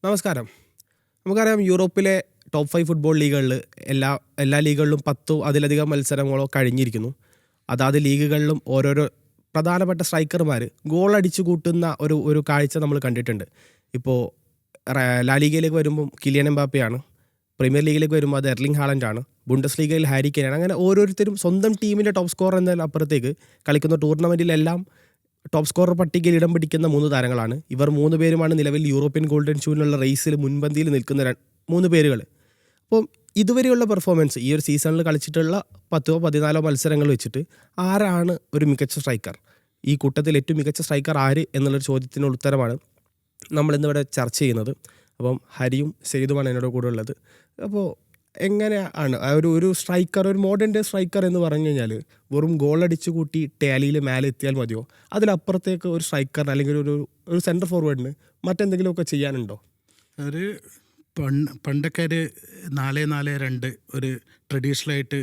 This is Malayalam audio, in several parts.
നമസ്കാരം. നമുക്കറിയാം യൂറോപ്പിലെ ടോപ്പ് 5 ഫുട്ബോൾ ലീഗുകളിൽ എല്ലാ ലീഗുകളിലും 10 അതിലധികം മത്സരങ്ങളോ കഴിഞ്ഞിരിക്കുന്നു. അതാത് ലീഗുകളിലും ഓരോരോ പ്രധാനപ്പെട്ട സ്ട്രൈക്കർമാർ ഗോൾ അടിച്ചു കൂട്ടുന്ന ഒരു കാഴ്ച നമ്മൾ കണ്ടിട്ടുണ്ട്. ഇപ്പോൾ ലാ ലീഗയിലേക്ക് വരുമ്പം കിലിയൻ എംബാപ്പയാണ്, പ്രീമിയർ ലീഗിലേക്ക് വരുമ്പോൾ അത് എർലിംഗ് ഹാലൻഡാണ്, ബുണ്ടസ് ലീഗയിൽ ഹാരി കെയ്നാണ്. അങ്ങനെ ഓരോരുത്തരും സ്വന്തം ടീമിൻ്റെ ടോപ്പ് സ്കോറർ എന്നതിനപ്പുറത്തേക്ക് കളിക്കുന്ന ടൂർണമെൻറ്റിലെല്ലാം ടോപ്പ് സ്കോറർ പട്ടികയിൽ ഇടം പിടിക്കുന്ന 3 താരങ്ങളാണ്. ഇവർ 3 പേരുമാണ് നിലവിൽ യൂറോപ്യൻ ഗോൾഡൻ ഷൂവിനുള്ള റേസിൽ മുൻപന്തിയിൽ നിൽക്കുന്ന 3 പേരുകൾ. അപ്പം ഇതുവരെയുള്ള പെർഫോമൻസ് ഈ ഒരു സീസണിൽ കളിച്ചിട്ടുള്ള 10 14 മത്സരങ്ങൾ വെച്ചിട്ട് ആരാണ് ഒരു മികച്ച സ്ട്രൈക്കർ, ഈ കൂട്ടത്തിൽ ഏറ്റവും മികച്ച സ്ട്രൈക്കർ ആര് എന്നുള്ളൊരു ചോദ്യത്തിനുള്ള ഉത്തരമാണ് നമ്മളിന്നിവിടെ ചർച്ച ചെയ്യുന്നത്. അപ്പം ഹരിയും സെയ്തുമാണ് എന്നോട് കൂടെ ഉള്ളത്. അപ്പോൾ എങ്ങനെയാണ് ഒരു സ്ട്രൈക്കർ, ഒരു മോഡേൺ ഡേ സ്ട്രൈക്കർ എന്ന് പറഞ്ഞു കഴിഞ്ഞാൽ വെറും ഗോളടിച്ച് കൂട്ടി ടാലിയിൽ മേലെ എത്തിയാൽ മതിയോ? അതിലപ്പുറത്തേക്ക് ഒരു സ്ട്രൈക്കറിന് അല്ലെങ്കിൽ ഒരു സെൻറ്റർ ഫോർവേഡിന് മറ്റെന്തെങ്കിലുമൊക്കെ ചെയ്യാനുണ്ടോ? ഒരു പണ്ടൊക്കെ ഒരു 4-4-2 ഒരു ട്രഡീഷണലായിട്ട്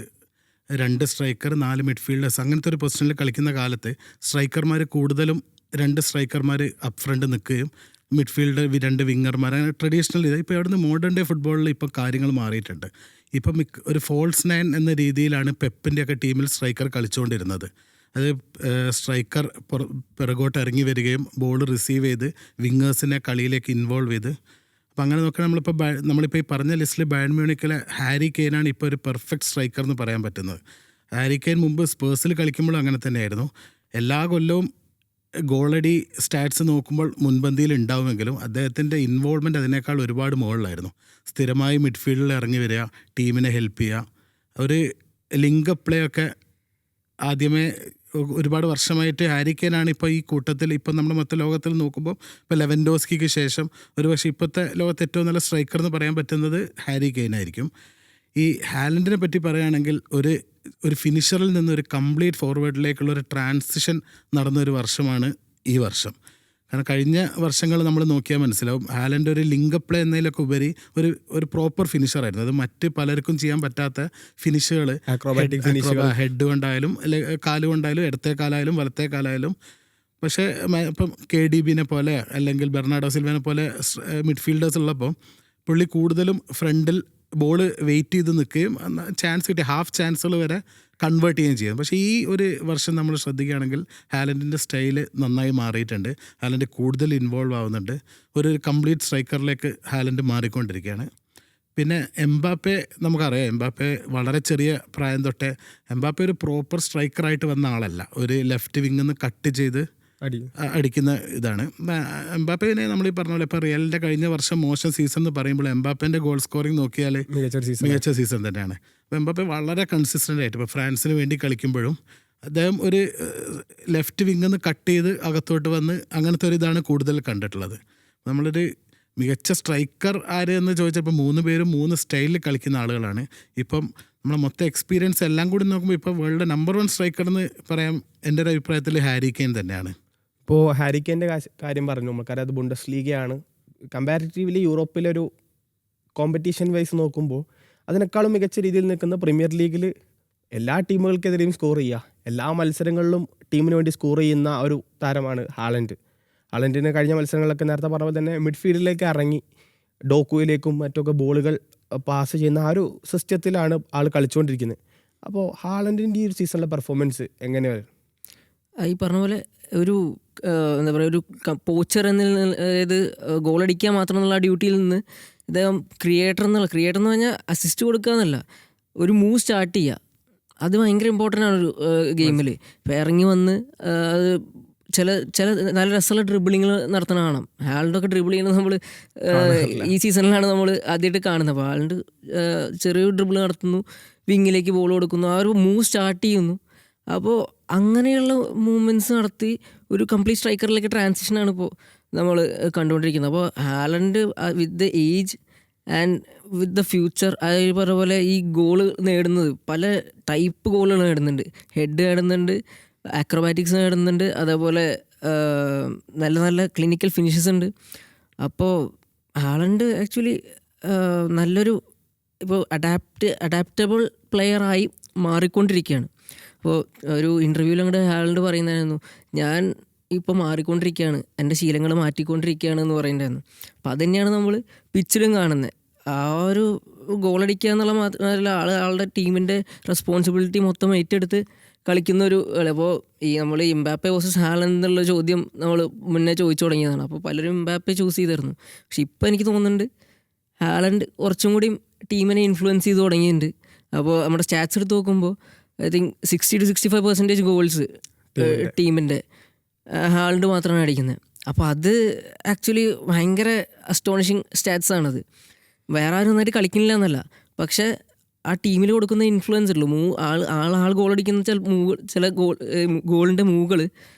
2 സ്ട്രൈക്കർ 4 മിഡ്ഫീൽഡേഴ്സ് അങ്ങനത്തെ ഒരു പൊസിഷനിൽ കളിക്കുന്ന കാലത്ത് സ്ട്രൈക്കർമാർ കൂടുതലും 2 സ്ട്രൈക്കർമാർ അപ്പ് ഫ്രണ്ട് നിൽക്കുകയും മിഡ്ഫീൽഡ് 2 വിങ്ങർമാർ, അങ്ങനെ ട്രഡീഷണൽ ഇത്. ഇപ്പോൾ അവിടുന്ന് മോഡേൺ ഡേ ഫുട്ബോളിൽ ഇപ്പോൾ കാര്യങ്ങൾ മാറിയിട്ടുണ്ട്. ഇപ്പം ഒരു ഫോൾസ് 9 എന്ന രീതിയിലാണ് പെപ്പിൻ്റെയൊക്കെ ടീമിൽ സ്ട്രൈക്കർ കളിച്ചുകൊണ്ടിരുന്നത്. അത് സ്ട്രൈക്കർ പിറകോട്ട് ഇറങ്ങി വരികയും ബോൾ റിസീവ് ചെയ്ത് വിങ്ങേഴ്സിനെ കളിയിലേക്ക് ഇൻവോൾവ് ചെയ്ത്, അപ്പോൾ അങ്ങനെ നോക്കാൻ നമ്മളിപ്പോൾ ഈ പറഞ്ഞ ലിസ്റ്റിൽ ബയൺ മ്യൂണിക്കിലെ ഹാരി കെയ്നാണ് ഇപ്പോൾ ഒരു പെർഫെക്റ്റ് സ്ട്രൈക്കർ എന്ന് പറയാൻ പറ്റുന്നത്. ഹാരി കെയ്ൻ മുമ്പ് സ്പേഴ്സിൽ കളിക്കുമ്പോഴും അങ്ങനെ തന്നെയായിരുന്നു. എല്ലാ കൊല്ലവും ഗോളടി സ്റ്റാറ്റ്സ് നോക്കുമ്പോൾ മുൻപന്തിയിൽ ഉണ്ടാവുമെങ്കിലും അദ്ദേഹത്തിൻ്റെ ഇൻവോൾവ്മെൻറ്റ് അതിനേക്കാൾ ഒരുപാട് മുകളിലായിരുന്നു. സ്ഥിരമായി മിഡ്ഫീൽഡിൽ ഇറങ്ങി വരിക, ടീമിനെ ഹെൽപ്പ് ചെയ്യുക, ഒരു ലിങ്ക് പ്ലേ ഒക്കെ ആദ്യമേ ഒരുപാട് വർഷമായിട്ട് ഹാരി കെയ്നാണ് ഇപ്പോൾ ഈ കൂട്ടത്തിൽ. ഇപ്പം നമ്മൾ മൊത്തം ലോകത്തിൽ നോക്കുമ്പോൾ ഇപ്പോൾ ലെവൻഡോസ്കിക്ക് ശേഷം ഒരുപക്ഷെ ഇപ്പോഴത്തെ ലോകത്ത് ഏറ്റവും നല്ല സ്ട്രൈക്കർ എന്ന് പറയാൻ പറ്റുന്നത് ഹാരി കെയ്നായിരിക്കും. ഈ ഹാലൻഡിനെ പറ്റി പറയുകയാണെങ്കിൽ ഒരു ഫിനിഷറിൽ നിന്ന് ഒരു കംപ്ലീറ്റ് ഫോർവേഡിലേക്കുള്ള ഒരു ട്രാൻസിഷൻ നടന്നൊരു വർഷമാണ് ഈ വർഷം. കാരണം കഴിഞ്ഞ വർഷങ്ങൾ നമ്മൾ നോക്കിയാൽ മനസ്സിലാവും ഹാലൻഡ് ഒരു ലിങ്ക് പ്ലേ എന്നതിലൊക്കെ ഉപരി ഒരു പ്രോപ്പർ ഫിനിഷറായിരുന്നു. അത് മറ്റ് പലർക്കും ചെയ്യാൻ പറ്റാത്ത ഫിനിഷുകൾ, ഹെഡ് കൊണ്ടായാലും കാലുകൊണ്ടായാലും ഇടത്തെ കാലായാലും വലത്തെ കാലായാലും. പക്ഷേ ഇപ്പം KDBനെ പോലെ അല്ലെങ്കിൽ ബെർണാഡോ സിൽവനെ പോലെ മിഡ്ഫീൽഡേഴ്സ് ഉള്ളപ്പോൾ പുള്ളി കൂടുതലും ഫ്രണ്ടിൽ ബോൾ വെയിറ്റ് ചെയ്ത് നിൽക്കുകയും ചാൻസ് കിട്ടിയ ഹാഫ് ചാൻസുകൾ വരെ കൺവേർട്ട് ചെയ്യുകയും ചെയ്യും. പക്ഷേ ഈ ഒരു വർഷം നമ്മൾ ശ്രദ്ധിക്കുകയാണെങ്കിൽ ഹാലൻഡിൻ്റെ സ്റ്റൈല് നന്നായി മാറിയിട്ടുണ്ട്. ഹാലൻഡ് കൂടുതൽ ഇൻവോൾവ് ആവുന്നുണ്ട്. ഒരു കംപ്ലീറ്റ് സ്ട്രൈക്കറിലേക്ക് ഹാലൻഡ് മാറിക്കൊണ്ടിരിക്കുകയാണ്. പിന്നെ എംബാപ്പെ നമുക്കറിയാം, എംബാപ്പെ വളരെ ചെറിയ പ്രായം തൊട്ടേ എംബാപ്പെ ഒരു പ്രോപ്പർ സ്ട്രൈക്കറായിട്ട് വന്ന ആളല്ല. ഒരു ലെഫ്റ്റ് വിങ്ങിൽ നിന്ന് കട്ട് ചെയ്ത് അടിക്കുന്ന ഇതാണ് എംബാപ്പേനെ. നമ്മൾ ഈ പറഞ്ഞ പോലെ ഇപ്പോൾ റിയലിൻ്റെ കഴിഞ്ഞ വർഷം മോശം സീസൺ എന്ന് പറയുമ്പോൾ എംബാപ്പേൻ്റെ ഗോൾ സ്കോറിങ് നോക്കിയാൽ മികച്ച സീസൺ തന്നെയാണ്. അപ്പോൾ എംബാപ്പെ വളരെ കൺസിസ്റ്റൻ്റ് ആയിട്ട് ഇപ്പോൾ ഫ്രാൻസിന് വേണ്ടി കളിക്കുമ്പോഴും അദ്ദേഹം ഒരു ലെഫ്റ്റ് വിങ്ങിൽ നിന്ന് കട്ട് ചെയ്ത് അകത്തോട്ട് വന്ന് അങ്ങനത്തെ ഒരു ഇതാണ് കൂടുതൽ കണ്ടിട്ടുള്ളത്. നമ്മളൊരു മികച്ച സ്ട്രൈക്കർ ആര് എന്ന് ചോദിച്ചപ്പോൾ 3 പേരും 3 സ്റ്റൈലിൽ കളിക്കുന്ന ആളുകളാണ്. ഇപ്പം നമ്മളെ മൊത്തം എക്സ്പീരിയൻസ് എല്ലാം കൂടി നോക്കുമ്പോൾ ഇപ്പോൾ വേൾഡ് നമ്പർ 1 സ്ട്രൈക്കർ എന്ന് പറയാം എൻ്റെ ഒരു അഭിപ്രായത്തിൽ ഹാരി കെയ്ൻ തന്നെയാണ്. ഇപ്പോൾ ഹാരി കെയ്ൻ്റെ കാര്യം പറഞ്ഞു, നമുക്കറിയാം അത് ബുണ്ടസ് ലീഗയാണ്. കമ്പാരിറ്റീവ്ലി യൂറോപ്പിലൊരു കോമ്പറ്റീഷൻ വൈസ് നോക്കുമ്പോൾ അതിനേക്കാളും മികച്ച രീതിയിൽ നിൽക്കുന്ന പ്രീമിയർ ലീഗിൽ എല്ലാ ടീമുകൾക്കെതിരെയും സ്കോർ ചെയ്യുക, എല്ലാ മത്സരങ്ങളിലും ടീമിന് വേണ്ടി സ്കോർ ചെയ്യുന്ന ഒരു താരമാണ് ഹാലൻഡ്. ഹാലൻഡിന് കഴിഞ്ഞ മത്സരങ്ങളിലൊക്കെ നേരത്തെ പറഞ്ഞ പോലെ തന്നെ മിഡ്ഫീൽഡിലേക്ക് ഇറങ്ങി ഡോക്കുവിലേക്കും മറ്റൊക്കെ ബോളുകൾ പാസ് ചെയ്യുന്ന ആ ഒരു സിസ്റ്റത്തിലാണ് ആൾ കളിച്ചുകൊണ്ടിരിക്കുന്നത്. അപ്പോൾ ഹാലൻഡിൻ്റെ ഈ ഒരു സീസണിലെ പെർഫോമൻസ് എങ്ങനെയാണ്? ഈ പറഞ്ഞ പോലെ ഒരു എന്താ പറയുക, ഒരു പോച്ചർ അതായത് ഗോളടിക്കുക മാത്രമെന്നുള്ള ഡ്യൂട്ടിയിൽ നിന്ന് ഇദ്ദേഹം ക്രിയേറ്റർ എന്ന് പറഞ്ഞാൽ അസിസ്റ്റ് കൊടുക്കുക എന്നല്ല, ഒരു മൂവ് സ്റ്റാർട്ട് ചെയ്യുക. അത് ഭയങ്കര ഇമ്പോർട്ടൻ്റ് ആണ് ഒരു ഗെയിമിൽ. ഇപ്പോൾ ഇറങ്ങി വന്ന് അത് ചില നല്ല രസമുള്ള ഡ്രിബിളിങ്ങൾ നടത്തണ കാണാം. ഹാലൻഡൊക്കെ ഡ്രിബിൾ ചെയ്യുന്നത് നമ്മൾ ഈ സീസണിലാണ് നമ്മൾ ആദ്യമായിട്ട് കാണുന്നത്. അപ്പോൾ ഹാലൻഡ് ചെറിയൊരു ഡ്രിബിൾ നടത്തുന്നു, വിങ്ങിലേക്ക് ബോൾ കൊടുക്കുന്നു, ആ ഒരു മൂവ് സ്റ്റാർട്ട് ചെയ്യുന്നു. അപ്പോൾ അങ്ങനെയുള്ള മൂവ്മെൻറ്റ്സ് നടത്തി ഒരു കംപ്ലീറ്റ് സ്ട്രൈക്കറിലേക്ക് ട്രാൻസിഷനാണ് ഇപ്പോൾ നമ്മൾ കണ്ടുകൊണ്ടിരിക്കുന്നത്. അപ്പോൾ Haaland with the age and with the future, അത് പറഞ്ഞ പോലെ ഈ ഗോള് നേടുന്നത് പല ടൈപ്പ് ഗോളുകൾ നേടുന്നുണ്ട്. ഹെഡ് നേടുന്നുണ്ട്, അക്രോബാറ്റിക്സ് നേടുന്നുണ്ട്, അതേപോലെ നല്ല നല്ല ക്ലിനിക്കൽ ഫിനിഷസ് ഉണ്ട്. അപ്പോൾ ഹാലൻഡ് ആക്ച്വലി നല്ലൊരു ഇപ്പോൾ അഡാപ്റ്റബിൾ പ്ലെയറായി മാറിക്കൊണ്ടിരിക്കുകയാണ്. അപ്പോൾ ഒരു ഇൻ്റർവ്യൂവിൽ അങ്ങോട്ട് ഹാലൻഡ് പറയുന്നതായിരുന്നു, ഞാൻ ഇപ്പം മാറിക്കൊണ്ടിരിക്കുകയാണ്, എൻ്റെ ശീലങ്ങൾ മാറ്റിക്കൊണ്ടിരിക്കുകയാണ് എന്ന് പറയുന്നുണ്ടായിരുന്നു. അപ്പോൾ അത് തന്നെയാണ് നമ്മൾ പിച്ചിലും കാണുന്നത്. ആ ഒരു ഗോളടിക്കുക എന്നുള്ള മാത്രമല്ല, ആളുടെ ടീമിൻ്റെ റെസ്പോൺസിബിലിറ്റി മൊത്തം ഏറ്റെടുത്ത് കളിക്കുന്ന ഒരു കളി. അപ്പോൾ ഈ നമ്മൾ എംബാപ്പെ വേഴ്സസ് ഹാലൻഡ് എന്നുള്ള ചോദ്യം നമ്മൾ മുന്നേ ചോദിച്ചു തുടങ്ങിയതാണ്. അപ്പോൾ പലരും എംബാപ്പെ ചൂസ് ചെയ്തിരുന്നു. പക്ഷെ ഇപ്പോൾ എനിക്ക് തോന്നുന്നുണ്ട് ഹാലൻഡ് കുറച്ചും കൂടി ടീമിനെ ഇൻഫ്ലുവൻസ് ചെയ്ത് തുടങ്ങിയിട്ടുണ്ട്. അപ്പോൾ നമ്മുടെ സ്റ്റാറ്റ്സ് എടുത്ത് നോക്കുമ്പോൾ ഐ തിങ്ക് 60-65% ഗോൾസ് ടീമിൻ്റെ ഹാലൻഡ് മാത്രമാണ് അടിക്കുന്നത്. അപ്പോൾ അത് ആക്ച്വലി ഭയങ്കര അസ്റ്റോണിഷിങ് സ്റ്റാറ്റ്സ് ആണത്. വേറെ ആരും നന്നായിട്ട് കളിക്കുന്നില്ല എന്നല്ല, പക്ഷേ ആ ടീമിൽ കൊടുക്കുന്ന ഇൻഫ്ലുവൻസ് ഉള്ളൂ. ആൾ ഗോളടിക്കുന്ന ചില ഗോളിൻ്റെ മൂവുകൾ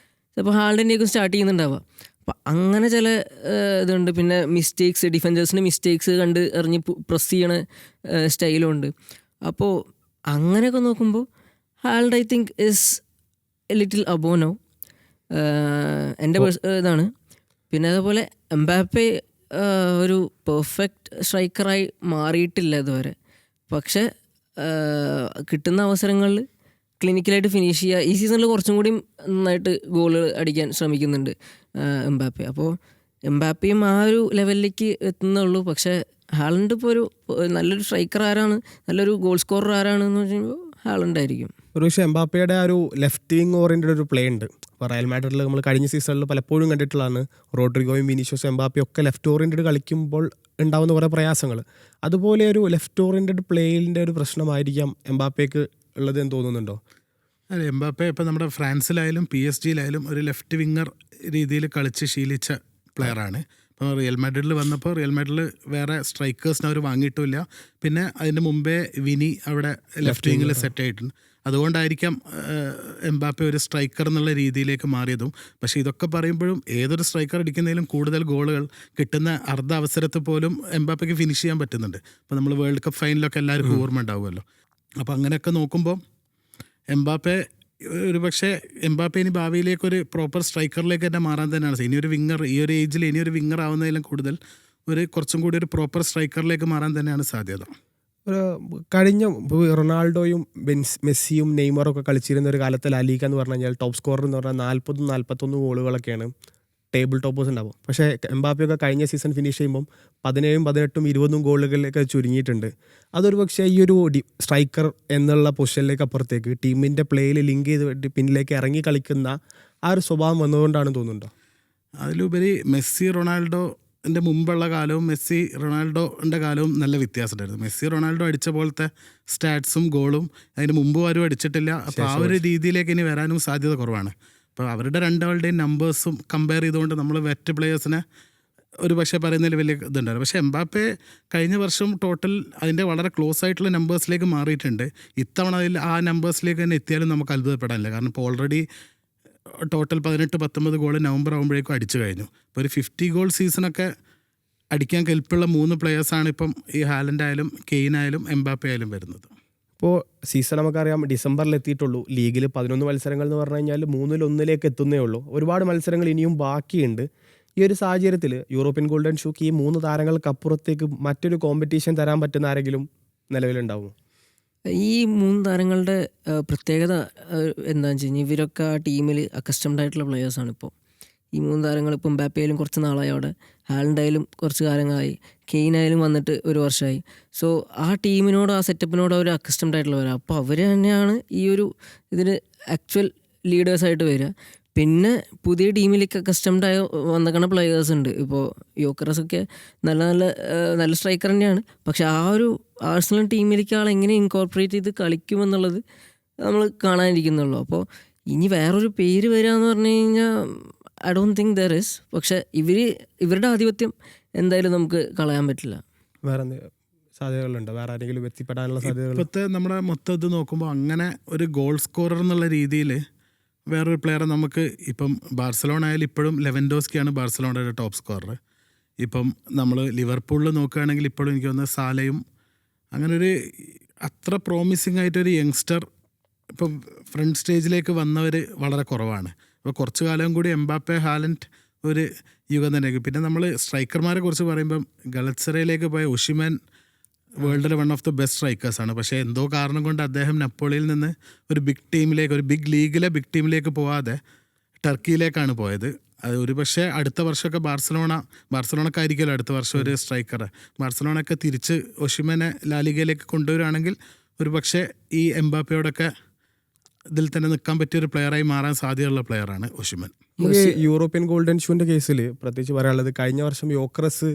ചിലപ്പോൾ ഹാലൻഡിൻ്റെയൊക്കെ സ്റ്റാർട്ട് ചെയ്യുന്നുണ്ടാവുക. അപ്പം അങ്ങനെ ചില ഇതുണ്ട്. പിന്നെ മിസ്റ്റേക്സ്, ഡിഫൻഡേഴ്സിൻ്റെ മിസ്റ്റേക്സ് കണ്ട് എറിഞ്ഞ് പ്രസ് ചെയ്യണ സ്റ്റൈലുണ്ട്. അപ്പോൾ അങ്ങനെയൊക്കെ നോക്കുമ്പോൾ Haaland I think is a little above now. എൻ്റെ ഇതാണ്. പിന്നെ അതേപോലെ എംബാപ്പെ ഒരു പെർഫെക്റ്റ് സ്ട്രൈക്കറായി മാറിയിട്ടില്ല ഇതുവരെ. പക്ഷേ കിട്ടുന്ന അവസരങ്ങളിൽ ക്ലിനിക്കലായിട്ട് ഫിനിഷ് ചെയ്യുക. ഈ സീസണിൽ കുറച്ചും കൂടി നന്നായിട്ട് ഗോൾ അടിക്കാൻ ശ്രമിക്കുന്നുണ്ട് എംബാപ്പെ. അപ്പോൾ എംബാപ്പയും ആ ഒരു ലെവലിലേക്ക് എത്തുന്നുള്ളൂ. പക്ഷേ ഹാലൻഡ് ഇപ്പോൾ ഒരു നല്ലൊരു സ്ട്രൈക്കർ ആരാണ്, നല്ലൊരു ഗോൾ സ്കോറർ ആരാണെന്ന് വെച്ച് കഴിയുമ്പോൾ ഹാലൻഡ് ആയിരിക്കും. ഒരു പക്ഷേ എംബാപ്പയുടെ ആ ഒരു ലെഫ്റ്റ് വിങ് ഓറിയൻറ്റഡ് ഒരു പ്ലേ ഉണ്ട്. ഇപ്പോൾ റയൽ മാഡ്രിഡിൽ നമ്മൾ കഴിഞ്ഞ സീസണിൽ പലപ്പോഴും കണ്ടിട്ടുള്ളതാണ്. റോഡ്രിഗോയും വിനീഷ്യസും എംബാപ്പയും ഒക്കെ ലെഫ്റ്റ് ഓറിയൻറ്റഡ് കളിക്കുമ്പോൾ ഉണ്ടാകുന്ന കുറേ പ്രയാസങ്ങൾ. അതുപോലെ ഒരു ലെഫ്റ്റ് ഓറിയൻറ്റഡ് പ്ലേയിൻ്റെ ഒരു പ്രശ്നമായിരിക്കാം എംബാപ്പയ്ക്ക് ഉള്ളത് എന്ന് തോന്നുന്നുണ്ടോ? അതെ, എംബാപ്പെ ഇപ്പോൾ നമ്മുടെ ഫ്രാൻസിലായാലും PSG ഒരു ലെഫ്റ്റ് വിങ്ങർ രീതിയിൽ കളിച്ച് ശീലിച്ച പ്ലെയറാണ്. ഇപ്പോൾ റിയൽ മാഡ്രിഡിൽ വന്നപ്പോൾ റിയൽ മാഡ്രിഡിൽ വേറെ സ്ട്രൈക്കേഴ്സിനെ അവർ വാങ്ങിയിട്ടില്ല. പിന്നെ അതിന് മുമ്പേ വിനി അവിടെ ലെഫ്റ്റ് വിങ്ങിൽ സെറ്റ് ആയിട്ടുണ്ട്. അതുകൊണ്ടായിരിക്കാം എംബാപ്പെ ഒരു സ്ട്രൈക്കർ എന്നുള്ള രീതിയിലേക്ക് മാറിയതും. പക്ഷേ ഇതൊക്കെ പറയുമ്പോഴും ഏതൊരു സ്ട്രൈക്കർ അടിക്കുന്നതിലും കൂടുതൽ ഗോളുകൾ കിട്ടുന്ന അർദ്ധ അവസരത്തിൽ പോലും എംബാപ്പയ്ക്ക് ഫിനിഷ് ചെയ്യാൻ പറ്റുന്നുണ്ട്. ഇപ്പോൾ നമ്മൾ വേൾഡ് കപ്പ് ഫൈനലൊക്കെ എല്ലാവർക്കും ഓർമ്മ ഉണ്ടാവുമല്ലോ. അപ്പോൾ അങ്ങനെയൊക്കെ നോക്കുമ്പോൾ എംബാപ്പെ ഒരു പക്ഷേ എംബാപ്പെ ഇനി ഭാവിയിലേക്ക് ഒരു പ്രോപ്പർ സ്ട്രൈക്കറിലേക്ക് തന്നെ മാറാൻ തന്നെയാണ്. ഇനി ഒരു വിങ്ങർ, ഈ ഒരു ഏജിൽ ഇനി ഒരു വിങ്ങർ ആവുന്നതിലും കൂടുതൽ കുറച്ചും കൂടി ഒരു പ്രോപ്പർ സ്ട്രൈക്കറിലേക്ക് മാറാൻ തന്നെയാണ് സാധ്യത. കഴിഞ്ഞ റൊണാൾഡോയും മെസ്സിയും നെയ്മറും ഒക്കെ കളിച്ചിരുന്ന ഒരു കാലത്ത് ലാ ലീഗ എന്ന് പറഞ്ഞു കഴിഞ്ഞാൽ ടോപ്പ് സ്കോറർ എന്ന് പറഞ്ഞാൽ 40-41 ഗോളുകളൊക്കെയാണ് ടേബിൾ ടോപ്പേഴ്സ് ഉണ്ടാവും. പക്ഷേ എംബാപ്പയൊക്കെ കഴിഞ്ഞ സീസൺ ഫിനിഷ് ചെയ്യുമ്പം 17, 18, 20 ഗോളുകളിലേക്ക് ചുരുങ്ങിയിട്ടുണ്ട്. അതൊരു പക്ഷേ ഈ ഒരു സ്ട്രൈക്കർ എന്നുള്ള പൊസിഷനിലേക്ക് അപ്പുറത്തേക്ക് ടീമിൻ്റെ പ്ലേയിൽ ലിങ്ക് ചെയ്ത് പിന്നിലേക്ക് ഇറങ്ങി കളിക്കുന്ന ആ ഒരു സ്വഭാവം വന്നതുകൊണ്ടാണെന്ന് തോന്നുന്നുണ്ടോ? അതിലുപരി മെസ്സി റൊണാൾഡോൻ്റെ മുമ്പുള്ള കാലവും മെസ്സി റൊണാൾഡോൻ്റെ കാലവും നല്ല വ്യത്യാസമുണ്ടായിരുന്നു. മെസ്സി റൊണാൾഡോ അടിച്ച പോലത്തെ സ്റ്റാറ്റ്സും ഗോളും അതിന് മുമ്പ് ആരും അടിച്ചിട്ടില്ല. അപ്പോൾ ആ ഒരു രീതിയിലേക്ക് ഇനി വരാനും സാധ്യത കുറവാണ്. അപ്പോൾ അവരുടെ രണ്ടാളുടെയും നമ്പേഴ്സും കമ്പയർ ചെയ്തുകൊണ്ട് നമ്മൾ വെറ്റ് പ്ലെയേഴ്സിനെ ഒരു പക്ഷേ പറയുന്നതിൽ വലിയ ഇതുണ്ടായിരുന്നു. പക്ഷേ എംബാപ്പെ കഴിഞ്ഞ വർഷം ടോട്ടൽ അതിൻ്റെ വളരെ ക്ലോസ് ആയിട്ടുള്ള നമ്പേഴ്സിലേക്ക് മാറിയിട്ടുണ്ട്. ഇത്തവണ ആ നമ്പേഴ്സിലേക്ക് തന്നെ എത്തിയാലും നമുക്ക് അത്ഭുതപ്പെടാനില്ല. കാരണം ഇപ്പോൾ ഓൾറെഡി ടോട്ടൽ 18-19 ഗോൾ നവംബർ ആകുമ്പോഴേക്കും അടിച്ചു കഴിഞ്ഞു. ഇപ്പോൾ ഒരു 50 ഗോൾ സീസണൊക്കെ അടിക്കാൻ കെൽപ്പുള്ള 3 പ്ലെയേഴ്സാണ് ഇപ്പം ഈ ഹാലൻഡ് ആയാലും കെയ്ൻ ആയാലും എംബാപ്പെ ആയാലും വരുന്നത്. ഇപ്പോൾ സീസൺ നമുക്കറിയാം ഡിസംബറിൽ എത്തിയിട്ടുള്ളൂ. ലീഗിൽ 11 മത്സരങ്ങൾ എന്ന് പറഞ്ഞു കഴിഞ്ഞാൽ 3-1 എത്തുന്നേ ഉള്ളൂ. ഒരുപാട് മത്സരങ്ങൾ ഇനിയും ബാക്കിയുണ്ട്. ഈ ഒരു സാഹചര്യത്തിൽ യൂറോപ്യൻ ഗോൾഡൻ ഷൂക്ക് ഈ 3 താരങ്ങൾക്കപ്പുറത്തേക്ക് മറ്റൊരു കോമ്പറ്റീഷൻ തരാൻ പറ്റുന്ന ആരെങ്കിലും നിലവിലുണ്ടാവുമോ? ഈ 3 താരങ്ങളുടെ പ്രത്യേകത എന്താണെന്ന് വെച്ച് കഴിഞ്ഞാൽ ഇവരൊക്കെ ആ ടീമിൽ അക്കസ്റ്റംഡ് ആയിട്ടുള്ള പ്ലെയേഴ്സാണ്. ഇപ്പോൾ ഈ 3 താരങ്ങൾ ഇപ്പോൾ എംബാപ്പയായാലും കുറച്ച് നാളായി അവിടെ, ഹാലൻഡായാലും കുറച്ച് കാലങ്ങളായി, കെയ്നായാലും വന്നിട്ട് ഒരു വർഷമായി. സോ ആ ടീമിനോട്, ആ സെറ്റപ്പിനോട് അവർ അക്കസ്റ്റംഡ് ആയിട്ടുള്ളവരാണ്. അപ്പോൾ അവർ തന്നെയാണ് ഈ ഒരു ഇതിന് ആക്ച്വൽ ലീഡേഴ്സായിട്ട് വരിക. പിന്നെ പുതിയ ടീമിലേക്ക് അക്കസ്റ്റംഡ് ആയി വന്നിരിക്കുന്ന പ്ലെയേഴ്സ് ഉണ്ട്. ഇപ്പോൾ യോക്കറസൊക്കെ നല്ല സ്ട്രൈക്കർ തന്നെയാണ്. പക്ഷെ ആ ഒരു ആഴ്സണൽ ടീമിലേക്ക് ആൾ എങ്ങനെ ഇൻകോർപ്പറേറ്റ് ചെയ്ത് കളിക്കുമെന്നുള്ളത് നമ്മൾ കാണാനിരിക്കുന്നുള്ളൂ. അപ്പോൾ ഇനി വേറൊരു പേര് വരിക എന്ന് പറഞ്ഞു കഴിഞ്ഞാൽ I don't think there is. പക്ഷെ ഇവരുടെ ആധിപത്യം എന്തായാലും നമുക്ക് കളയാൻ പറ്റില്ല. വേറെ സാധ്യതകളുണ്ടോ? വേറെ ആരെങ്കിലും എത്തിപ്പെടാനുള്ള സാധ്യതകൾ? ഇപ്പോഴത്തെ നമ്മുടെ മൊത്തം ഇത് നോക്കുമ്പോൾ അങ്ങനെ ഒരു ഗോൾ സ്കോറർ എന്നുള്ള രീതിയിൽ വേറൊരു പ്ലെയറെ നമുക്ക് ഇപ്പം ബാർസലോണ ആയാലും ഇപ്പോഴും ലെവൻഡോസ്കിയാണ് ബാർസലോണയുടെ ടോപ്പ് സ്കോറർ. ഇപ്പം നമ്മൾ ലിവർപൂളിൽ നോക്കുകയാണെങ്കിൽ ഇപ്പോഴും എനിക്ക് തോന്നുന്നത് സാലയും അങ്ങനൊരു അത്ര പ്രോമിസിങ് ആയിട്ടൊരു യങ്സ്റ്റർ ഇപ്പം ഫ്രണ്ട് സ്റ്റേജിലേക്ക് വന്നവർ വളരെ കുറവാണ്. അപ്പോൾ കുറച്ച് കാലം കൂടി എംബാപ്പെ, ഹാലൻഡ് ഒരു യുഗം തന്നെയായിരിക്കും. പിന്നെ നമ്മൾ സ്ട്രൈക്കർമാരെ കുറിച്ച് പറയുമ്പം ഗലത്സറയിലേക്ക് പോയ ഒഷിമാൻ വേൾഡിലെ വൺ ഓഫ് ദ ബെസ്റ്റ് സ്ട്രൈക്കേഴ്സാണ്. പക്ഷേ എന്തോ കാരണം കൊണ്ട് അദ്ദേഹം നപ്പോളിയിൽ നിന്ന് ഒരു ബിഗ് ടീമിലേക്ക്, ഒരു ബിഗ് ലീഗിലെ ബിഗ് ടീമിലേക്ക് പോവാതെ ടർക്കിയിലേക്കാണ് പോയത്. അത് ഒരു പക്ഷേ അടുത്ത വർഷമൊക്കെ ബാർസലോണക്കായിരിക്കുമല്ലോ അടുത്ത വർഷം ഒരു സ്ട്രൈക്കർ. ബാർസലോണയൊക്കെ തിരിച്ച് ഒഷിമനെ ലാലിഗയിലേക്ക് കൊണ്ടുവരികയാണെങ്കിൽ ഒരു പക്ഷേ ഈ എംബാപ്പയോടൊക്കെ ഇതിൽ തന്നെ നിൽക്കാൻ പറ്റിയൊരു പ്ലെയറായി മാറാൻ സാധ്യതയുള്ള പ്ലെയറാണ് ഒഷിമൻ. നമുക്ക് യൂറോപ്യൻ ഗോൾഡൻ ഷൂവിൻ്റെ കേസിൽ പ്രത്യേകിച്ച് പറയാനുള്ളത്, കഴിഞ്ഞ വർഷം യോക്രസ്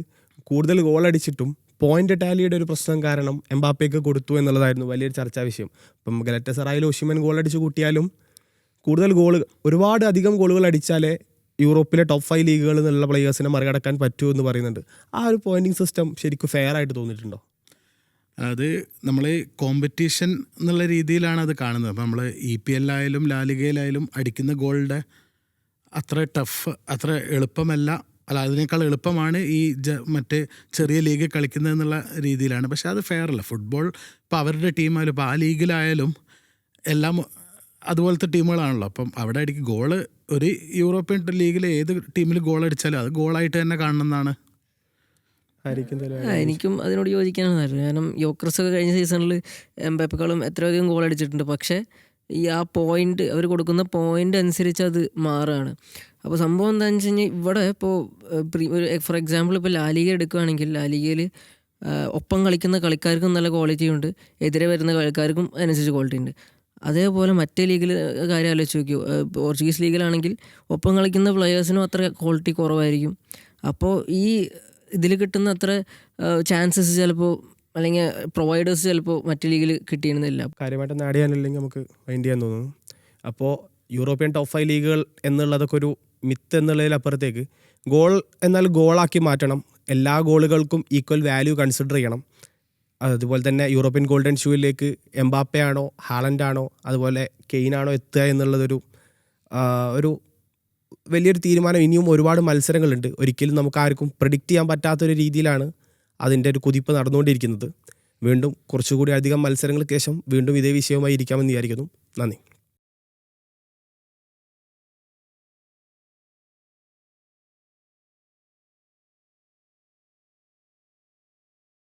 കൂടുതൽ ഗോൾ അടിച്ചിട്ടും പോയിന്റ് ടാലിയുടെ ഒരു പ്രശ്നം കാരണം എംബാപ്പയ്ക്ക് കൊടുത്തു എന്നുള്ളതായിരുന്നു വലിയൊരു ചർച്ചാ വിഷയം. ഇപ്പം ഗലറ്റസറായിൽ ഒഷിമൻ ഗോൾ അടിച്ച് കൂട്ടിയാലും കൂടുതൽ ഒരുപാട് അധികം ഗോളുകൾ അടിച്ചാലേ യൂറോപ്പിലെ ടോപ്പ് 5 ലീഗുകളിൽ നിന്നുള്ള പ്ലെയേഴ്സിനെ മറികടക്കാൻ പറ്റുമോ എന്ന് പറയുന്നുണ്ട്. ആ ഒരു പോയിന്റിംഗ് സിസ്റ്റം ശരിക്കും ഫെയർ ആയിട്ട് തോന്നിയിട്ടുണ്ടോ? അത് നമ്മൾ കോമ്പറ്റീഷൻ എന്നുള്ള രീതിയിലാണ് അത് കാണുന്നത്. അപ്പം നമ്മൾ EPL ആയാലും ലാലിഗയിലായാലും അടിക്കുന്ന ഗോളിൻ്റെ അത്ര എളുപ്പമല്ല, അതിനേക്കാൾ എളുപ്പമാണ് ഈ മറ്റേ ചെറിയ ലീഗ് കളിക്കുന്നത് എന്നുള്ള രീതിയിലാണ്. പക്ഷേ അത് ഫെയർ അല്ല. ഫുട്ബോൾ ഇപ്പോൾ അവരുടെ ടീമായാലും ഇപ്പോൾ ആ ലീഗിലായാലും എല്ലാം അതുപോലത്തെ ടീമുകളാണല്ലോ. അപ്പം അവിടെ അടിക്കും ഗോള് ഒരു യൂറോപ്യൻ ലീഗിൽ ഏത് ടീമിൽ ഗോൾ അടിച്ചാലും അത് ഗോളായിട്ട് തന്നെ കാണണമെന്നാണ്. എനിക്കും അതിനോട് യോജിക്കാനാണ്. കാരണം യോക്രസ് ഒക്കെ കഴിഞ്ഞ സീസണിൽ എംബാപ്പേക്കാളും എത്രയധികം ഗോൾ അടിച്ചിട്ടുണ്ട്. പക്ഷേ ഈ ആ പോയിന്റ് അവർ കൊടുക്കുന്ന പോയിന്റ് അനുസരിച്ച് അത് മാറുകയാണ്. അപ്പോൾ സംഭവം എന്താണെന്ന് വെച്ച് കഴിഞ്ഞാൽ ഇവിടെ ഇപ്പോൾ ഫോർ എക്സാമ്പിൾ ഇപ്പോൾ ലാലിഗ എടുക്കുകയാണെങ്കിൽ ലാലിഗയിൽ ഒപ്പം കളിക്കുന്ന കളിക്കാർക്കും നല്ല ക്വാളിറ്റി ഉണ്ട്, എതിരെ വരുന്ന കളിക്കാർക്കും അതിനനുസരിച്ച് ക്വാളിറ്റി ഉണ്ട്. അതേപോലെ മറ്റേ ലീഗിൽ കാര്യം ആലോചിച്ച് നോക്കിയോ, പോർച്ചുഗീസ് ലീഗിലാണെങ്കിൽ ഒപ്പം കളിക്കുന്ന പ്ലെയേഴ്സിനും അത്ര ക്വാളിറ്റി കുറവായിരിക്കും. അപ്പോൾ ഈ ഇതിൽ കിട്ടുന്ന അത്ര ചാൻസസ് ചിലപ്പോൾ അല്ലെങ്കിൽ പ്രൊവൈഡേഴ്സ് ചിലപ്പോൾ മറ്റു ലീഗിൽ കിട്ടിയിരുന്നില്ല. കാര്യമായിട്ട് നേടിയാനില്ലെങ്കിൽ നമുക്ക് മൈൻഡ് ചെയ്യാൻ തോന്നുന്നു. അപ്പോൾ യൂറോപ്യൻ ടോപ്പ് 5 ലീഗുകൾ എന്നുള്ളതൊക്കെ ഒരു മിത്ത് എന്നുള്ളതിലപ്പുറത്തേക്ക് ഗോൾ എന്നാൽ ഗോളാക്കി മാറ്റണം, എല്ലാ ഗോളുകൾക്കും ഈക്വൽ വാല്യൂ കൺസിഡർ ചെയ്യണം. അതുപോലെ തന്നെ യൂറോപ്യൻ ഗോൾഡൻ ഷൂവിലേക്ക് എംബാപ്പയാണോ ഹാലൻഡാണോ അതുപോലെ കെയ്നാണോ എത്തുക എന്നുള്ളതൊരു ഒരു വലിയൊരു തീരുമാനം. ഇനിയും ഒരുപാട് മത്സരങ്ങളുണ്ട്. ഒരിക്കലും നമുക്ക് ആർക്കും പ്രെഡിക്റ്റ് ചെയ്യാൻ പറ്റാത്തൊരു രീതിയിലാണ് അതിൻ്റെ ഒരു കുതിപ്പ് നടന്നുകൊണ്ടിരിക്കുന്നത്. വീണ്ടും കുറച്ചുകൂടി അധികം മത്സരങ്ങൾക്ക് ശേഷം വീണ്ടും ഇതേ വിഷയവുമായി ഇരിക്കാമെന്ന് വിചാരിക്കുന്നു. നന്ദി.